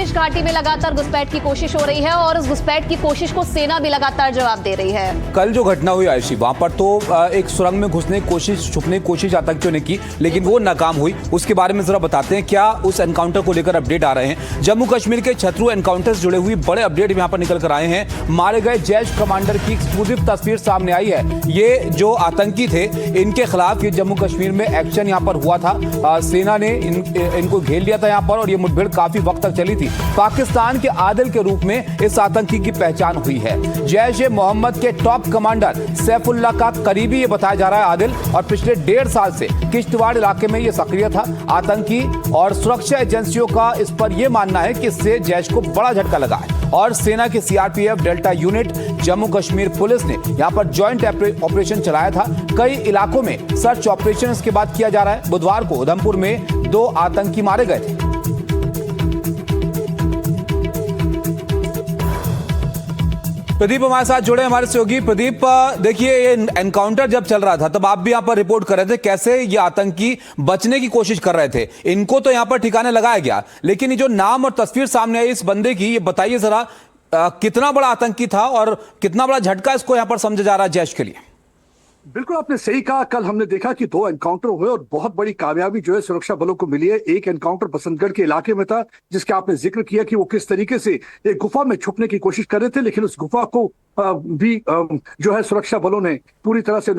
घाटी में लगातार घुसपैठ की कोशिश हो रही है और उस घुसपैठ की कोशिश को सेना भी लगातार जवाब दे रही है। कल जो घटना हुई आयुषी, वहां पर तो एक सुरंग में घुसने की कोशिश, छुपने की कोशिश आतंकियों ने की, लेकिन वो नाकाम हुई। उसके बारे में जरा बताते हैं, क्या उस एनकाउंटर को लेकर अपडेट आ रहे हैं। जम्मू कश्मीर के छतरू एनकाउंटर से जुड़े हुए बड़े अपडेट यहाँ पर निकल कर आए हैं। मारे गए जैश कमांडर की एक्सक्लूसिव तस्वीर सामने आई है। ये जो आतंकी थे, इनके खिलाफ ये जम्मू कश्मीर में एक्शन यहाँ पर हुआ था। सेना ने इनको घेर लिया था यहाँ पर और ये मुठभेड़ काफी वक्त तक चली थी। पाकिस्तान के आदिल के रूप में इस आतंकी की पहचान हुई है। जैश ए मोहम्मद के टॉप कमांडर सैफुल्लाह का करीबी ये बताया जा रहा है आदिल, और पिछले 1.5 साल से किश्तवाड़ इलाके में ये सक्रिय था। आतंकी और सुरक्षा एजेंसियों का इस पर यह मानना है कि इससे जैश को बड़ा झटका लगा है और सेना की CRPF delta unit, Jammu Kashmir police ने यहां पर जॉइंट ऑपरेशन चलाया था। कई इलाकों में सर्च ऑपरेशन इसके बाद किया जा रहा है। बुधवार को उधमपुर में 2 आतंकी मारे गए थे। प्रदीप हमारे साथ जुड़े, हमारे सहयोगी। प्रदीप, देखिए, ये एनकाउंटर जब चल रहा था तब आप भी यहां पर रिपोर्ट कर रहे थे कैसे ये आतंकी बचने की कोशिश कर रहे थे। इनको तो यहां पर ठिकाने लगाया गया, लेकिन ये जो नाम और तस्वीर सामने आई इस बंदे की, ये बताइए जरा, कितना बड़ा आतंकी था और कितना बड़ा झटका इसको यहां पर समझा जा रहा है जैश के लिए। बिल्कुल आपने सही कहा। कल हमने देखा कि 2 एनकाउंटर हुए और बहुत बड़ी कामयाबी जो है सुरक्षा बलों को मिली है। एक एनकाउंटर बसंतगढ़ के इलाके में था, जिसका आपने जिक्र किया कि वो किस तरीके से एक गुफा में छुपने की कोशिश कर रहे थे, लेकिन उस गुफा को भी जो है सुरक्षा बलों ने पूरी तरह से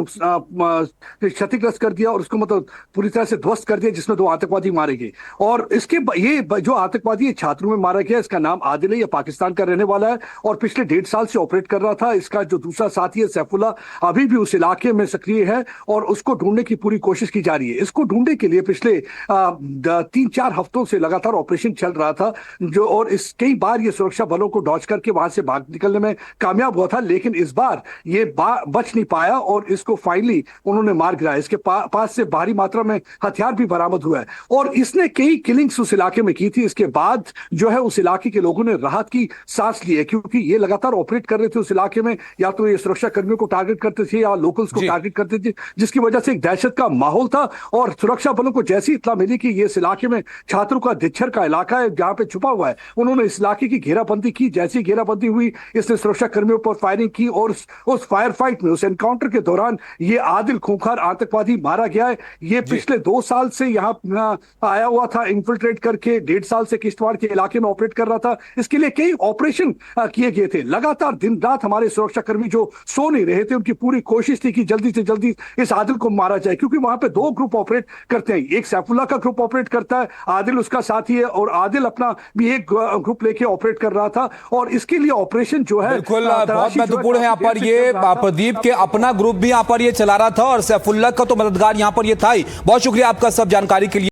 क्षतिग्रस्त कर दिया और उसको मतलब पूरी तरह से ध्वस्त कर दिया, जिसमें 2 आतंकवादी मारे गए। और इसके ये जो आतंकवादी छात्रों में मारा गया, इसका नाम आदिल है, यह पाकिस्तान का रहने वाला है और पिछले 1.5 साल से ऑपरेट कर रहा था। इसका जो दूसरा साथी है सैफुल्लाह, अभी भी उस इलाके में सक्रिय है और उसको ढूंढने की पूरी कोशिश की जा रही है। इसको ढूंढने के लिए पिछले 3-4 हफ्तों से लगातार ऑपरेशन चल रहा था, जो और इस कई बार ये सुरक्षा बलों को डॉज करके वहां से भाग निकलने में कामयाब हुआ था, लेकिन इस बार ये बच नहीं पाया और इसको फाइनली उन्होंने मार गिराया। इसके पास से भारी मात्रा में हथियार भी बरामद हुआ है और इसने कई किलिंग्स उस इलाके में की थी। इसके बाद जो है उस इलाके के लोगों ने राहत की सांस ली है, क्योंकि ये लगातार ऑपरेट कर रहे थे उस इलाके में। या तो ये सुरक्षा कर्मियों को टारगेट करते थे या लोकल्स को टारगेट करते थे, जिसकी वजह से एक दहशत का माहौल था। और सुरक्षा बलों को जैसी इत्तला मिली कि ये इस इलाके में छात्रों का दिच्छर का इलाका है जहां पे छुपा हुआ है, उन्होंने इस इलाके की घेराबंदी की। जैसी घेराबंदी हुई, इसने सुरक्षा कर्मियों पर फायरिंग की और उस फायर फाइट में, उस एनकाउंटर के दौरान ये आदिल खूंखार आतंकवादी मारा गया है। ये पिछले 2 साल से यहाँ आया हुआ था इन्फिल्ट्रेट करके, 1.5 साल से किश्तवाड़ के इलाके में ऑपरेट कर रहा था। इसके लिए कई ऑपरेशन किए गए थे। लगातार दिन रात हमारे सुरक्षा कर्मी जो सो नहीं रहे थे, उनकी पूरी कोशिश थी कि जल्दी से जल्दी इस आदिल को मारा जाए, क्योंकि वहां पे 2 ग्रुप ऑपरेट करते हैं। एक सैफुल्लाह का ग्रुप ऑपरेट करता है, आदिल उसका साथी है और आदिल अपना भी एक ग्रुप लेके ऑपरेट कर रहा था। और इसके लिए ऑपरेशन जो है बिल्कुल बहुत महत्वपूर्ण है यहाँ पर। ये प्रदीप के अपना ग्रुप भी यहाँ पर ये चला रहा था और सैफुल्लाह का तो मददगार यहाँ पर ये था ही। बहुत शुक्रिया आपका सब जानकारी के लिए।